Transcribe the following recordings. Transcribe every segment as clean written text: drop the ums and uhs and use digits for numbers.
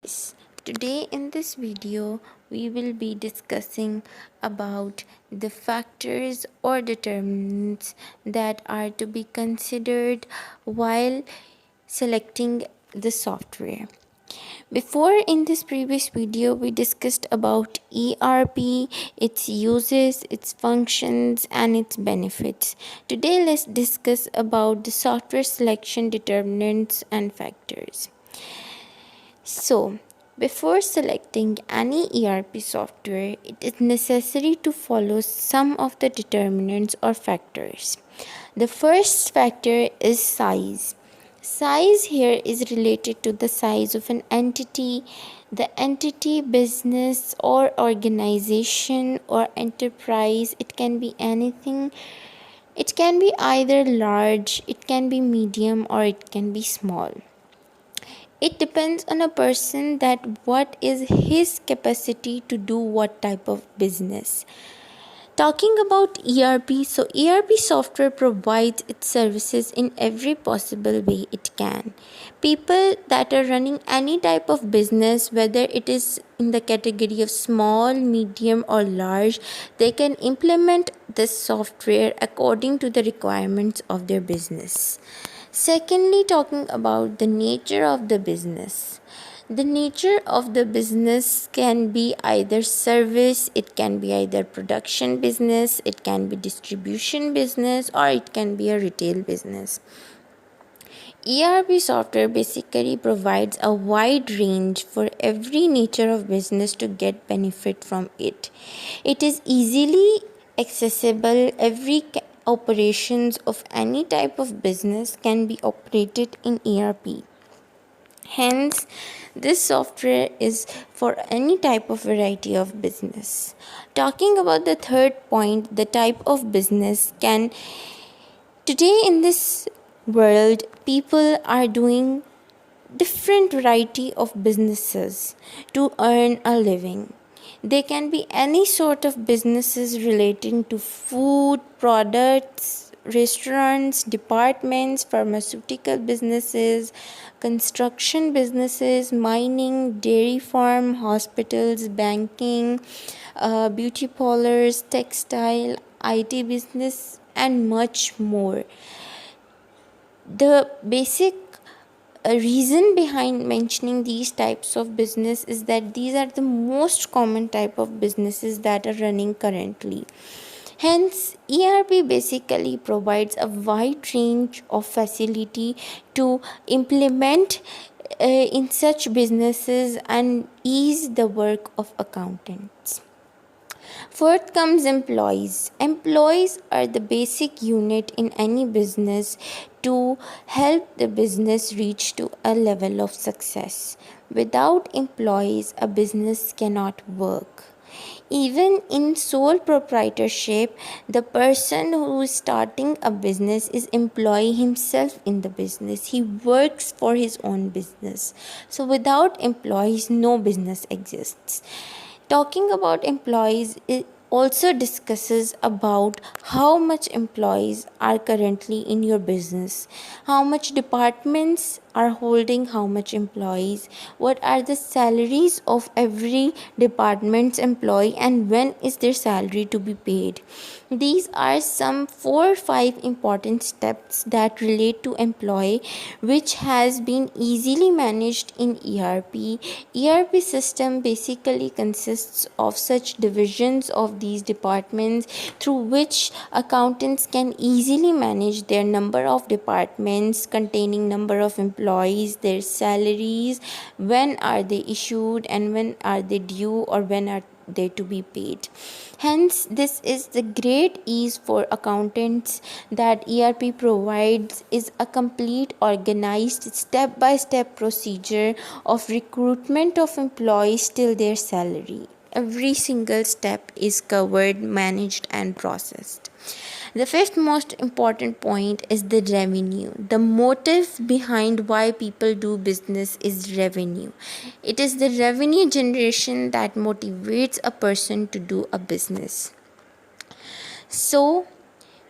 guys. Today in this video we will be discussing about the factors or determinants that are to be considered while selecting the software. Before, in this previous video, we discussed about ERP, its uses, its functions, and its benefits. Today, let's discuss about the software selection determinants and factors. So, before selecting any ERP software, it is necessary to follow some of the determinants or factors. The first factor is size. Size here is related to the size of an entity, the entity, business, or organization or enterprise. It can be anything. It can be either large, it can be medium, or it can be small. It depends on a person that what is his capacity to do what type of business. Talking about ERP, so ERP software provides its services in every possible way it can. People that are running any type of business, whether it is in the category of small, medium, or large, they can implement this software according to the requirements of their business. Secondly, talking about the nature of the business. The nature of the business can be either service, it can be either production business, it can be distribution business, or it can be a retail business. ERP software basically provides a wide range for every nature of business to get benefit from it. It is easily accessible. Every operations of any type of business can be operated in ERP. Hence, this software is for any type of variety of business. Talking about the third point, the type of business can. Today in this world, people are doing different variety of businesses to earn a living. They can be any sort of businesses relating to food, products, restaurants, departments, pharmaceutical businesses, construction businesses, mining, dairy farm, hospitals, banking, beauty parlors, textile, IT business, and much more. The basic reason behind mentioning these types of business is that these are the most common type of businesses that are running currently. Hence, ERP basically provides a wide range of facility to implement in such businesses and ease the work of accountants. Fourth comes employees. Employees are the basic unit in any business to help the business reach to a level of success. Without employees, a business cannot work. Even in sole proprietorship, the person who is starting a business is employee himself in the business. He works for his own business. So without employees, no business exists. Talking about employees, it also discusses about how much employees are currently in your business, how much departments are holding how much employees, what are the salaries of every department's employee, and when is their salary to be paid. These are some 4 or 5 important steps that relate to employee, which has been easily managed in ERP. ERP system basically consists of such divisions of these departments through which accountants can easily manage their number of departments containing number of employees, their salaries, when are they issued and when are they due or when are they to be paid. Hence, this is the great ease for accountants that ERP provides is a complete organized step-by-step procedure of recruitment of employees till their salary. Every single step is covered, managed, and processed. The fifth most important point is the revenue. The motive behind why people do business is revenue. It is the revenue generation that motivates a person to do a business. So,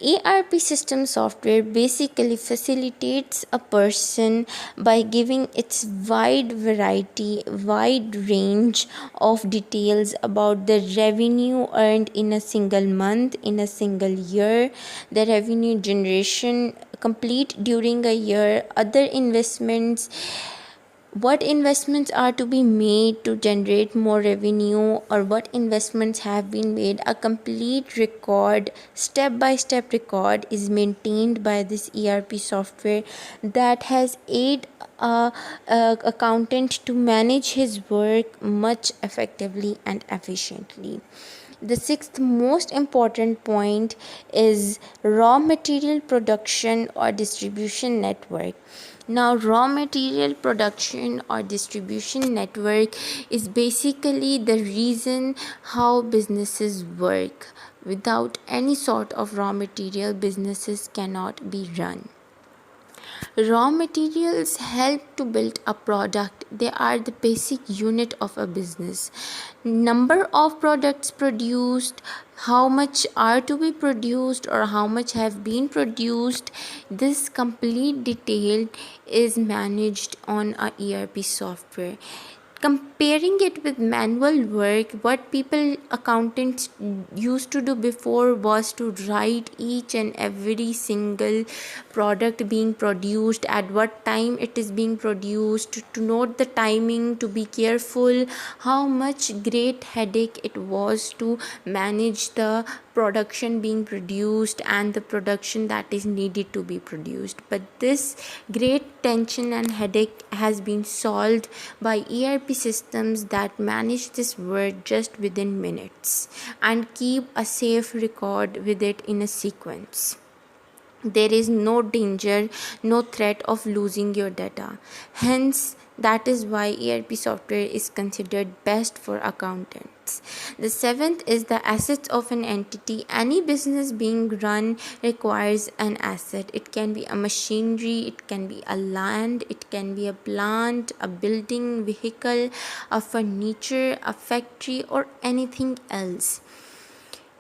ERP system software basically facilitates a person by giving its wide range of details about the revenue earned in a single month, in a single year, the revenue generation complete during a year, other investments, what investments are to be made to generate more revenue, or what investments have been made. A complete record, step by step record, is maintained by this ERP software that has aid a accountant to manage his work much effectively and efficiently. The sixth most important point is raw material production or distribution network. Now, raw material production or distribution network is basically the reason how businesses work. Without any sort of raw material, businesses cannot be run. Raw materials help to build a product. They are the basic unit of a business. Number of products produced, how much are to be produced or how much have been produced, this complete detail is managed on a ERP software. Comparing it with manual work, what people accountants used to do before was to write each and every single product being produced, at what time it is being produced, to note the timing, to be careful. How much great headache it was to manage the production being produced and the production that is needed to be produced. But this great tension and headache has been solved by ERP systems that manage this work just within minutes and keep a safe record with it in a sequence. There is no danger, no threat of losing your data. Hence, that is why ERP software is considered best for accountants. The seventh is the assets of an entity. Any business being run requires an asset. It can be a machinery, it can be a land, it can be a plant, a building, vehicle, a furniture, a factory, or anything else.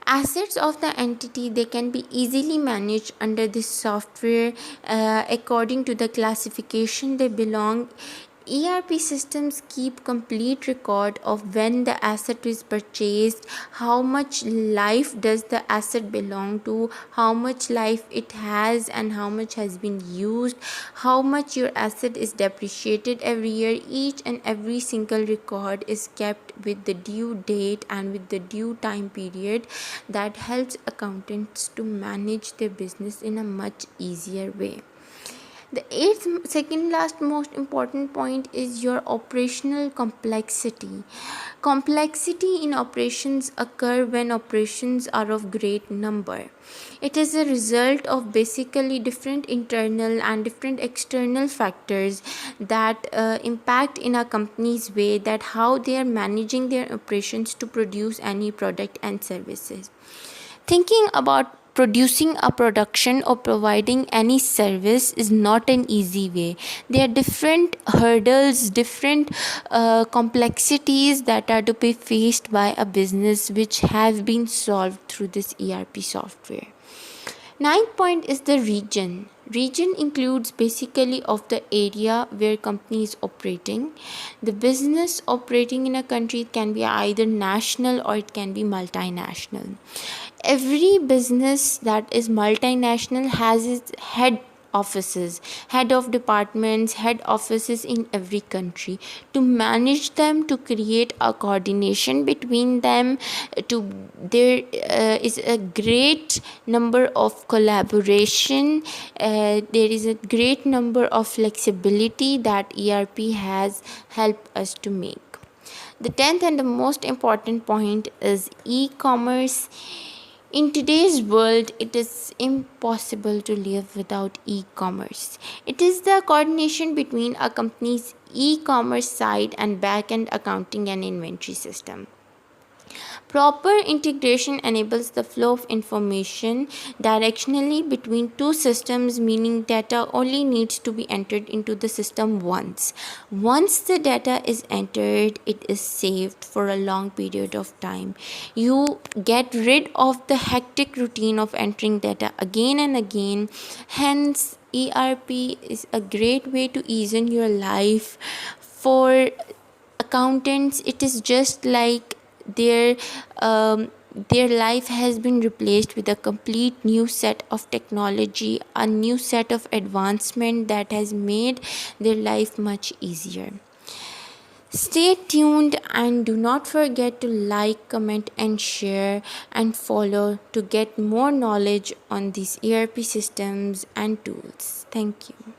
Assets of the entity, they can be easily managed under this software according to the classification they belong. ERP systems keep complete record of when the asset is purchased, how much life does the asset belong to, how much life it has and how much has been used, how much your asset is depreciated every year. Each and every single record is kept with the due date and with the due time period. That helps accountants to manage their business in a much easier way. The second last most important point is your operational complexity. Complexity in operations occur when operations are of great number. It is a result of basically different internal and different external factors that impact in a company's way that how they are managing their operations to produce any product and services. Thinking about producing a production or providing any service is not an easy way. There are different hurdles, different complexities that are to be faced by a business which have been solved through this ERP software. Ninth point is the region. Region includes basically of the area where company is operating. The business operating in a country can be either national or it can be multinational. Every business that is multinational has its head of departments, head offices in every country. To manage them, to create a coordination between them, to there is a great number of collaboration. There is a great number of flexibility that ERP has helped us to make. The 10th and the most important point is e-commerce. In today's world, it is impossible to live without e-commerce. It is the coordination between a company's e-commerce site and back-end accounting and inventory system. Proper integration enables the flow of information directionally between two systems, meaning data only needs to be entered into the system once. Once the data is entered, it is saved for a long period of time. You get rid of the hectic routine of entering data again and again. Hence, ERP is a great way to ease in your life. For accountants, it is just like their their life has been replaced with a complete new set of technology, a new set of advancement that has made their life much easier. Stay tuned and do not forget to like, comment, and share and follow to get more knowledge on these ERP systems and tools. Thank you.